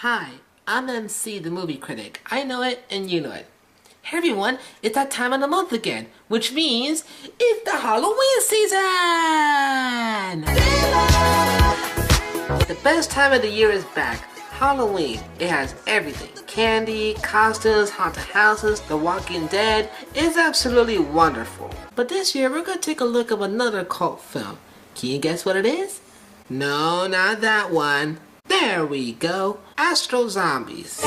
Hi, I'm MC the Movie Critic. I know it and you know it. Hey everyone, it's that time of the month again, which means it's the Halloween season! The best time of the year is back. Halloween. It has everything. Candy, costumes, haunted houses, The Walking Dead. It's absolutely wonderful. But this year we're going to take a look at another cult film. Can you guess what it is? No, not that one. There we go. Astro Zombies.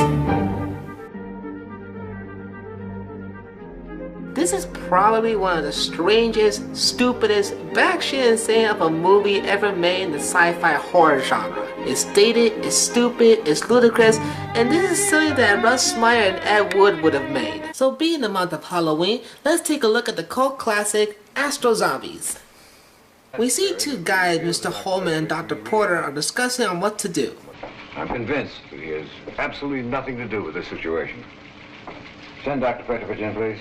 This is probably one of the strangest, stupidest, batshit insane of a movie ever made in the sci-fi horror genre. It's dated, it's stupid, it's ludicrous, and this is something that Russ Meyer and Ed Wood would have made. So being the month of Halloween, let's take a look at the cult classic, Astro Zombies. We see two guys, Mr. Holman and Dr. Porter, are discussing on what to do. I'm convinced that he has absolutely nothing to do with this situation. Send Dr. Petrovich in, please.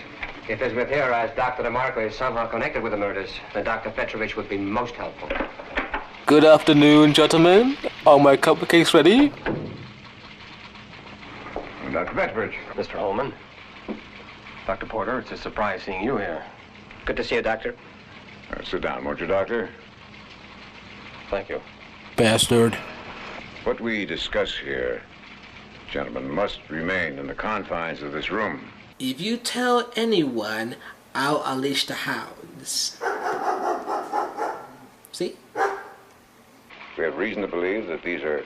If it would appear as Dr. DeMarco is somehow connected with the murders, then Dr. Petrovich would be most helpful. Good afternoon, gentlemen. Are my cupcakes ready? Dr. Petrovich. Mr. Holman. Dr. Porter, it's a surprise seeing you here. Good to see you, Doctor. Sit down, won't you, Doctor? Thank you. Bastard. What we discuss here, gentlemen, must remain in the confines of this room. If you tell anyone, I'll unleash the hounds. See? We have reason to believe that these are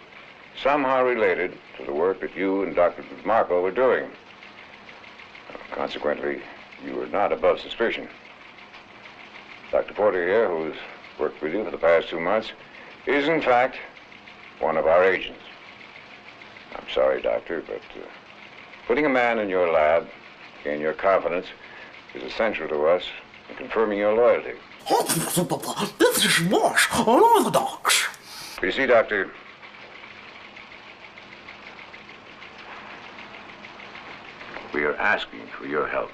somehow related to the work that you and Dr. DeMarco were doing. Consequently, you are not above suspicion. Dr. Porter here, who's worked with you for the past 2 months, is in fact one of our agents. I'm sorry, Doctor, but putting a man in your lab, gain your confidence, is essential to us in confirming your loyalty. This is Marsh, unorthodox. You see, Doctor, we are asking for your help.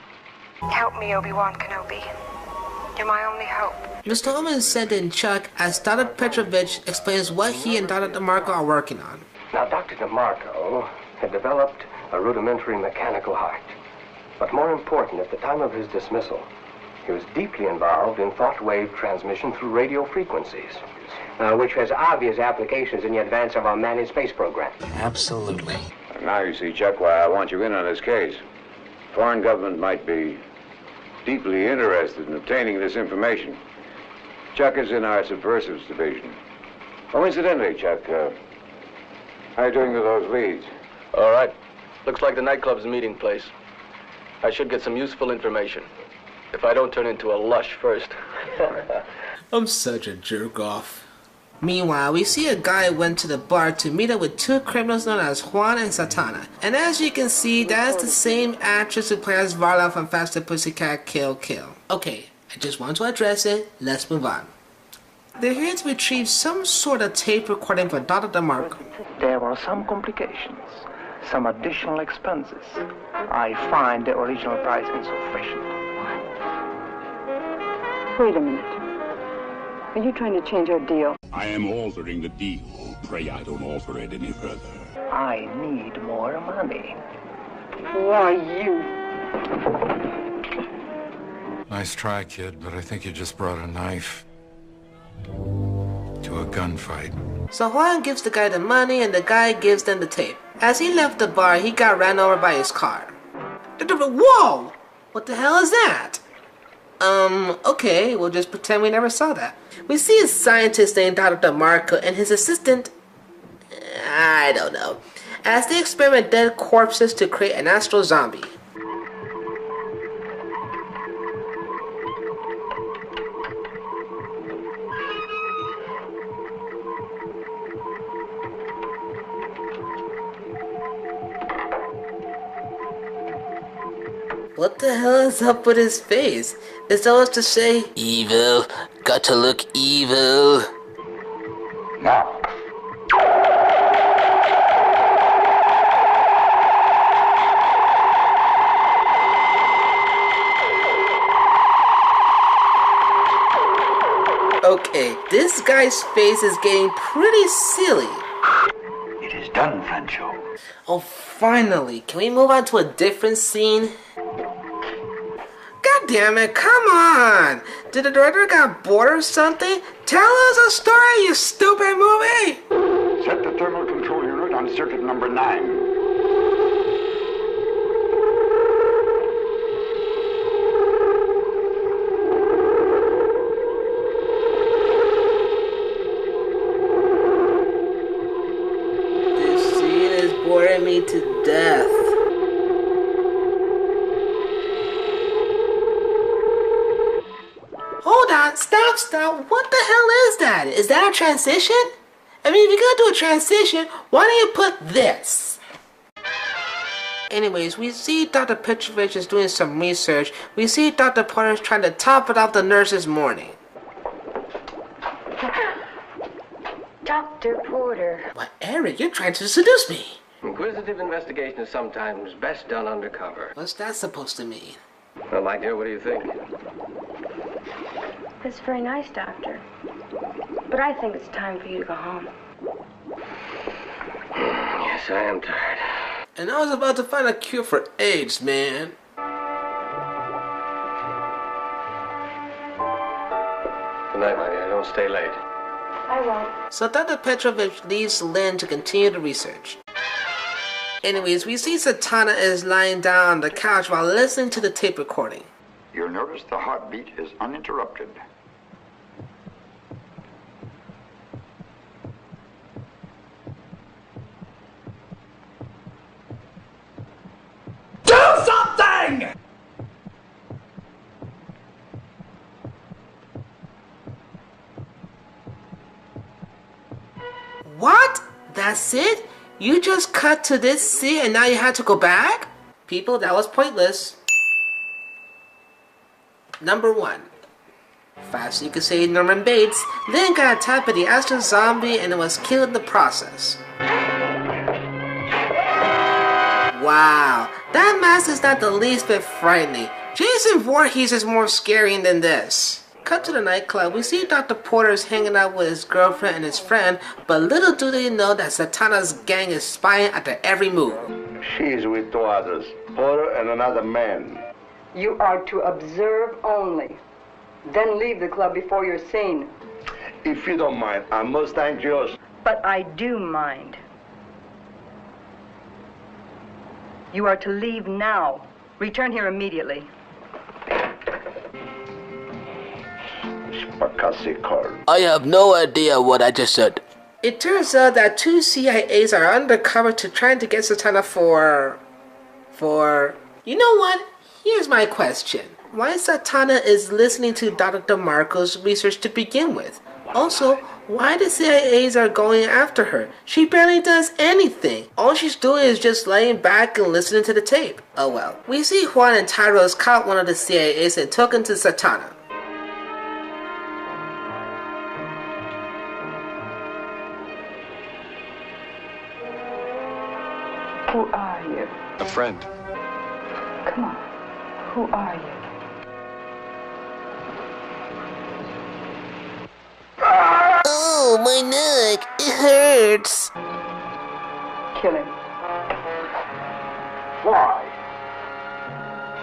Help me, Obi-Wan Kenobi. You're my only hope. Mr. Holman said in Chuck as Dr. Petrovich explains what he and Dr. DeMarco are working on. Now, Dr. DeMarco had developed a rudimentary mechanical heart. But more important, at the time of his dismissal, he was deeply involved in thought wave transmission through radio frequencies, which has obvious applications in the advance of our manned space program. Absolutely. And now you see, Chuck, why I want you in on this case. Foreign government might be deeply interested in obtaining this information. Chuck is in our subversives division. Oh, incidentally, Chuck, how are you doing with those leads? All right. Looks like the nightclub's a meeting place. I should get some useful information. If I don't turn into a lush first. I'm such a jerk off. Meanwhile, we see a guy went to the bar to meet up with two criminals known as Juan and Satana. And as you can see, that is the same actress who plays Varla from Faster Pussycat Kill Kill. Okay, I just want to address it. Let's move on. They're here to retrieve some sort of tape recording for Dr. DeMarco. There were some complications, some additional expenses. I find the original price insufficient. Wait a minute. Are you trying to change our deal? I am altering the deal. Pray I don't alter it any further. I need more money. Why, you... Nice try, kid, but I think you just brought a knife to a gunfight. So Juan gives the guy the money and the guy gives them the tape. As he left the bar, he got ran over by his car. Whoa! What the hell is that? Okay, we'll just pretend we never saw that. We see a scientist named Dr. DeMarco and his assistant, I don't know, as they experiment dead corpses to create an astro zombie. What the hell is up with his face? Is that what to say? Evil. Got to look evil. Now. Okay, this guy's face is getting pretty silly. It is done, Francho. Oh, finally. Can we move on to a different scene? God damn it, come on! Did the director got bored or something? Tell us a story, you stupid movie! Set the thermal control unit on circuit number 9. Boring me to death. Hold on, stop. What the hell is that? Is that a transition? I mean, if you're gonna do a transition, why don't you put this? Anyways, we see Dr. Petrovich is doing some research. We see Dr. Porter is trying to top it off the nurse's morning. Dr. Porter. What, Eric, you're trying to seduce me. Inquisitive investigation is sometimes best done undercover. What's that supposed to mean? Well, my dear, what do you think? That's very nice, Doctor. But I think it's time for you to go home. Yes, I am tired. And I was about to find a cure for AIDS, man. Good night, my dear. Don't stay late. I won't. So Dr. Petrovich leaves Lynn to continue the research. Anyways, we see Satana is lying down on the couch while listening to the tape recording. You'll notice the heartbeat is uninterrupted. Do something! What? That's it? You just cut to this scene and now you had to go back? People, that was pointless. Number 1. Fast you could say Norman Bates, then got attacked by the Astro zombie and it was killed in the process. Wow, that mask is not the least bit frightening. Jason Voorhees is more scary than this. Cut to the nightclub, we see Dr. Porter is hanging out with his girlfriend and his friend, but little do they know that Satana's gang is spying at their every move. She's with 2 others, Porter and another man. You are to observe only. Then leave the club before you're seen. If you don't mind, I'm most anxious. But I do mind. You are to leave now. Return here immediately. I have no idea what I just said. It turns out that 2 CIAs are undercover to trying to get Satana for... You know what? Here's my question. Why Satana is listening to Dr. DeMarco's research to begin with? Also, why the CIAs are going after her? She barely does anything. All she's doing is just laying back and listening to the tape. Oh well. We see Juan and Tyros caught one of the CIAs and took him to Satana. Who are you? A friend. Come on. Who are you? Oh, my neck. It hurts. Kill him. Why?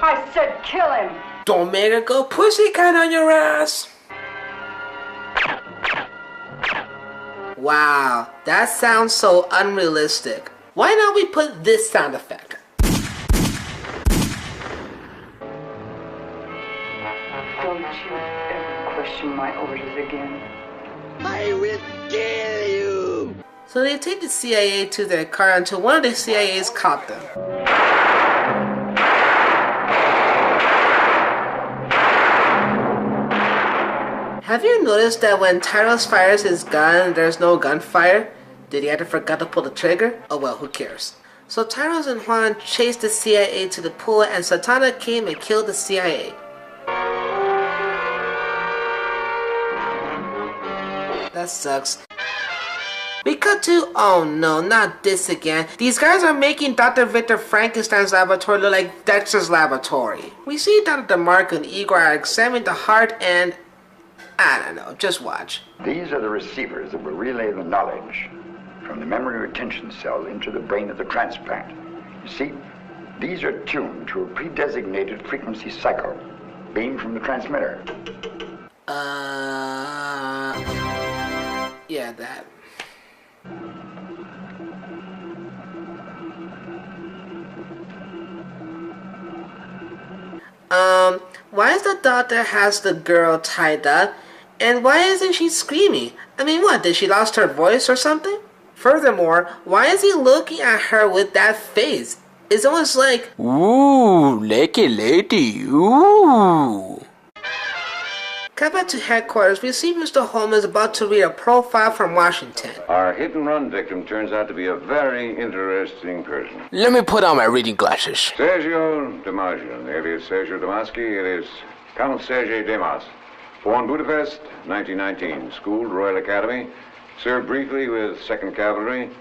I said kill him. Don't make her go pussycat on your ass. Wow, that sounds so unrealistic. Why not we put this sound effect? Don't you ever question my orders again. I will kill you! So they take the CIA to their car until one of the CIAs caught them. Have you noticed that when Tyros fires his gun, there's no gunfire? Did he either forgot to pull the trigger? Oh well, who cares? So Tyros and Juan chased the CIA to the pool and Satana came and killed the CIA. That sucks. We cut to, oh no, not this again. These guys are making Dr. Victor Frankenstein's laboratory look like Dexter's laboratory. We see Dr. DeMarco and Igor are examining the heart and... I don't know, just watch. These are the receivers that will relay the knowledge. from the memory retention cell into the brain of the transplant. You see, these are tuned to a pre-designated frequency cycle, beamed from the transmitter. Yeah, that. Why is the doctor has the girl tied up? And why isn't she screaming? I mean, what, did she lost her voice or something? Furthermore, why is he looking at her with that face? It's almost like, ooh, lucky lady, ooh. Cut back to headquarters. We see Mr. Holmes about to read a profile from Washington. Our hit-and-run victim turns out to be a very interesting person. Let me put on my reading glasses. Sergio Damagian, alias Sergio Damaski, alias Count Sergei Demas. Born Budapest, 1919. Schooled Royal Academy. Served briefly with 2nd Cavalry.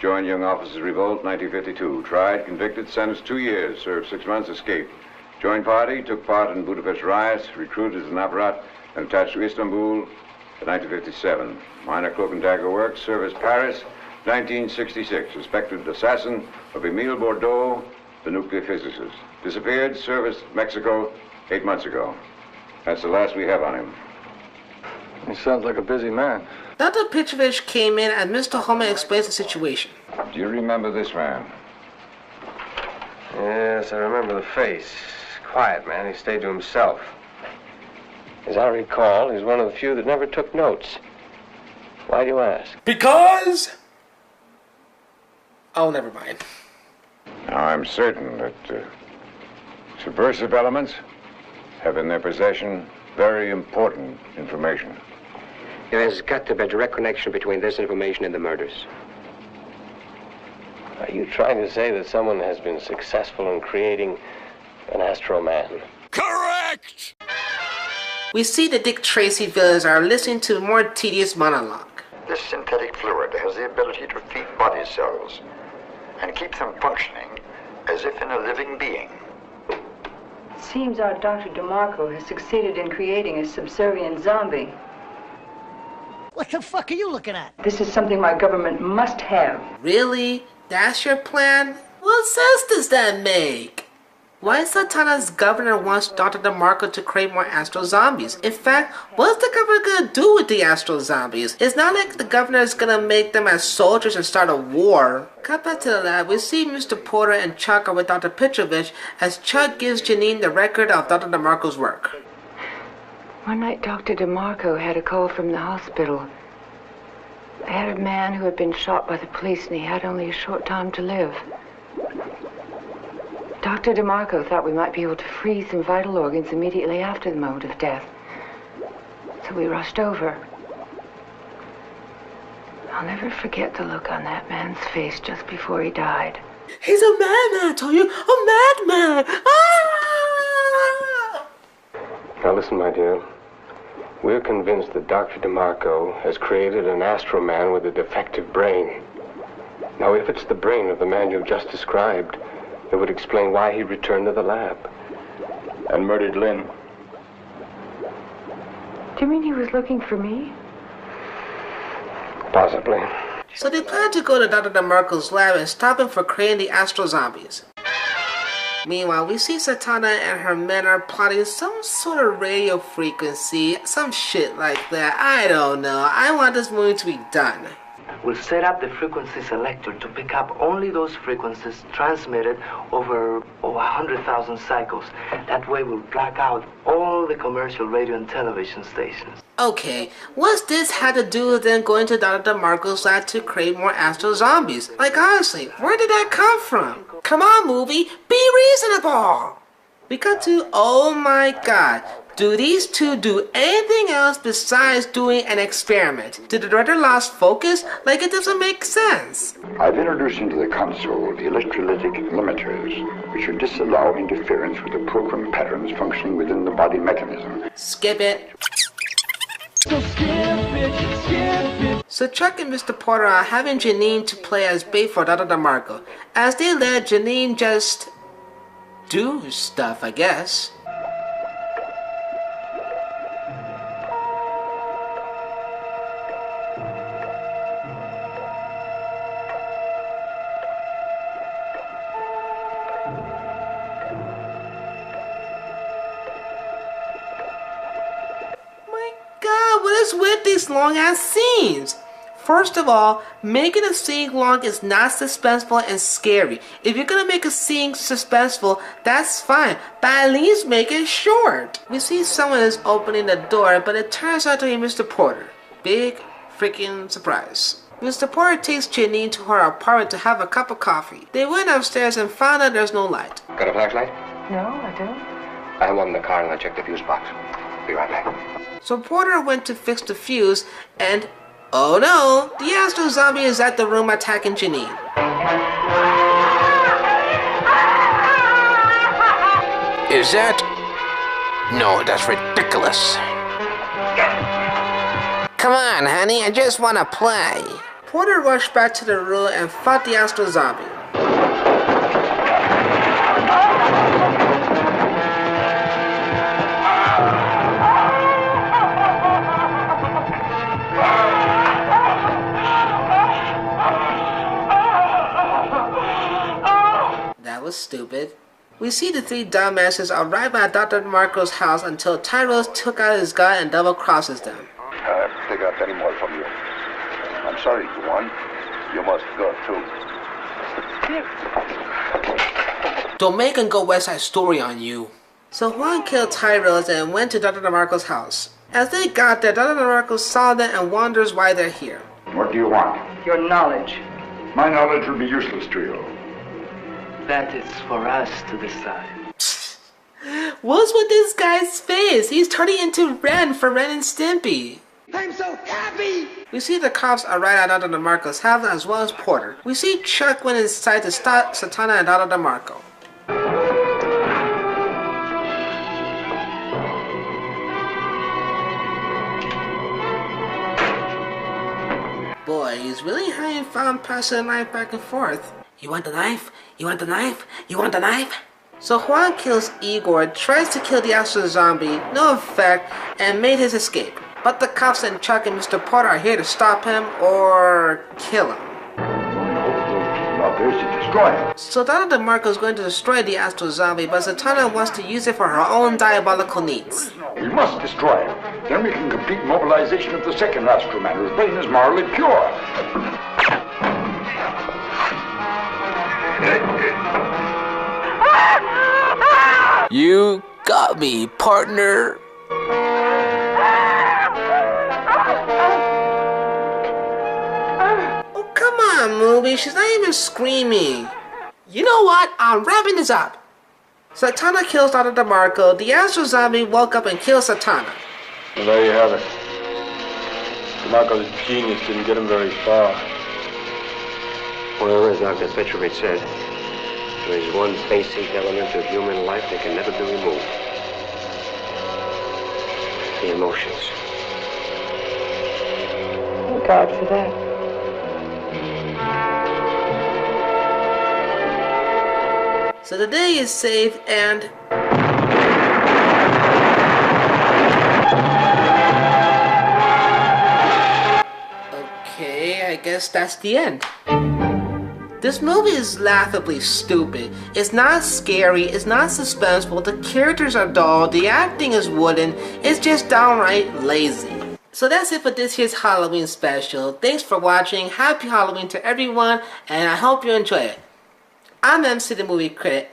Joined Young Officers Revolt, 1952. Tried, convicted, sentenced 2 years. Served 6 months, escaped. Joined party, took part in Budapest riots, recruited as an apparat, and attached to Istanbul in 1957. Minor cloak and dagger work, service Paris, 1966. Suspected assassin of Emile Bordeaux, the nuclear physicist. Disappeared, service Mexico 8 months ago. That's the last we have on him. He sounds like a busy man. Dr. Petrovich came in and Mr. Holman explains the situation. Do you remember this man? Yes, I remember the face. Quiet man, he stayed to himself. As I recall, he's one of the few that never took notes. Why do you ask? Because... Oh, never mind. Now, I'm certain that subversive elements have in their possession very important information. There's got to be a direct connection between this information and the murders. Are you trying to say that someone has been successful in creating an Astro Man? Correct! We see the Dick Tracy villains are listening to a more tedious monologue. This synthetic fluid has the ability to feed body cells and keep them functioning as if in a living being. It seems our Dr. DeMarco has succeeded in creating a subservient zombie. What the fuck are you looking at? This is something my government must have. Really? That's your plan? What sense does that make? Why Satana's governor wants Dr. DeMarco to create more Astro zombies? In fact, what's the governor gonna do with the Astro zombies? It's not like the governor is gonna make them as soldiers and start a war. Cut back to the lab, we see Mr. Porter and Chuck are with Dr. Petrovich as Chuck gives Janine the record of Dr. DeMarco's work. One night, Dr. DeMarco had a call from the hospital. They had a man who had been shot by the police and he had only a short time to live. Dr. DeMarco thought we might be able to freeze some vital organs immediately after the moment of death. So we rushed over. I'll never forget the look on that man's face just before he died. He's a madman, I told you! A madman! Ah! Now listen, my dear. We're convinced that Dr. DeMarco has created an Astro Man with a defective brain. Now, if it's the brain of the man you've just described, it would explain why he returned to the lab. And murdered Lynn. Do you mean he was looking for me? Possibly. So they plan to go to Dr. DeMarco's lab and stop him for creating the Astro zombies. Meanwhile, we see Satana and her men are plotting some sort of radio frequency, some shit like that. I don't know. I want this movie to be done. We'll set up the frequency selector to pick up only those frequencies transmitted over 100,000 cycles. That way we'll black out all the commercial radio and television stations. Okay, what's this had to do with them going to Dr. DeMarco's lab to create more Astro zombies? Like honestly, where did that come from? Come on, movie, be reasonable! We got to, oh my god, do these two do anything else besides doing an experiment? Did the director lost focus? Like it doesn't make sense. I've introduced into the console the electrolytic limiters, which would disallow interference with the program patterns functioning within the body mechanism. Skip it. So Chuck and Mr. Porter are having Janine to play as bait for Dr. DeMarco. As they let Janine just do stuff, I guess. these long ass scenes? First of all, making a scene long is not suspenseful and scary. If you're gonna make a scene suspenseful, that's fine, but at least make it short. We see someone is opening the door, but it turns out to be Mr. Porter. Big freaking surprise. Mr. Porter takes Janine to her apartment to have a cup of coffee. They went upstairs and found out there's no light. Got a flashlight? No, I don't. I have one in the car and I'll check the fuse box. Be right back. So Porter went to fix the fuse and, oh no, the Astro zombie is at the room attacking Janine. Is that? No, that's ridiculous. Come on, honey, I just want to play. Porter rushed back to the room and fought the Astro zombie. That was stupid. We see the three dumbasses arrive at Dr. DeMarco's house until Tyrose took out his gun and double crosses them. I have to take out any more from you. I'm sorry, Juan. You must go too. Don't make him go West Side Story on you. So Juan killed Tyrose and went to Dr. DeMarco's house. As they got there, Dr. DeMarco saw them and wonders why they're here. What do you want? Your knowledge. My knowledge will be useless to you. That is for us to decide. What's with this guy's face? He's turning into Ren for Ren and Stimpy. I'm so happy! We see the cops arrive at Dr. DeMarco's house as well as Porter. We see Chuck went inside to stop Satana and Dr. DeMarco. Boy, he's really having fun passing the knife back and forth. You want the knife? You want the knife? You want the knife? So Juan kills Igor, tries to kill the Astro zombie, no effect, and made his escape. But the cops and Chuck and Mr. Porter are here to stop him or kill him. There's to destroy him. So Dr. DeMarco is going to destroy the Astro zombie, but Zatanna wants to use it for her own diabolical needs. We must destroy him. Then we can complete mobilization of the second Astro Man, whose brain is morally pure. You got me, partner. Oh, come on, movie. She's not even screaming. You know what? I'm wrapping this up. Satana kills Dr. DeMarco. The Astro zombie woke up and killed Satana. Well, there you have it. DeMarco's genius didn't get him very far. Well, as Dr. Petrovich said, there is one basic element of human life that can never be removed. The emotions. Thank God for that. So the day is saved and... Okay, I guess that's the end. This movie is laughably stupid. It's not scary, it's not suspenseful, the characters are dull, the acting is wooden, it's just downright lazy. So that's it for this year's Halloween special. Thanks for watching, happy Halloween to everyone, and I hope you enjoy it. I'm MC the Movie Critic.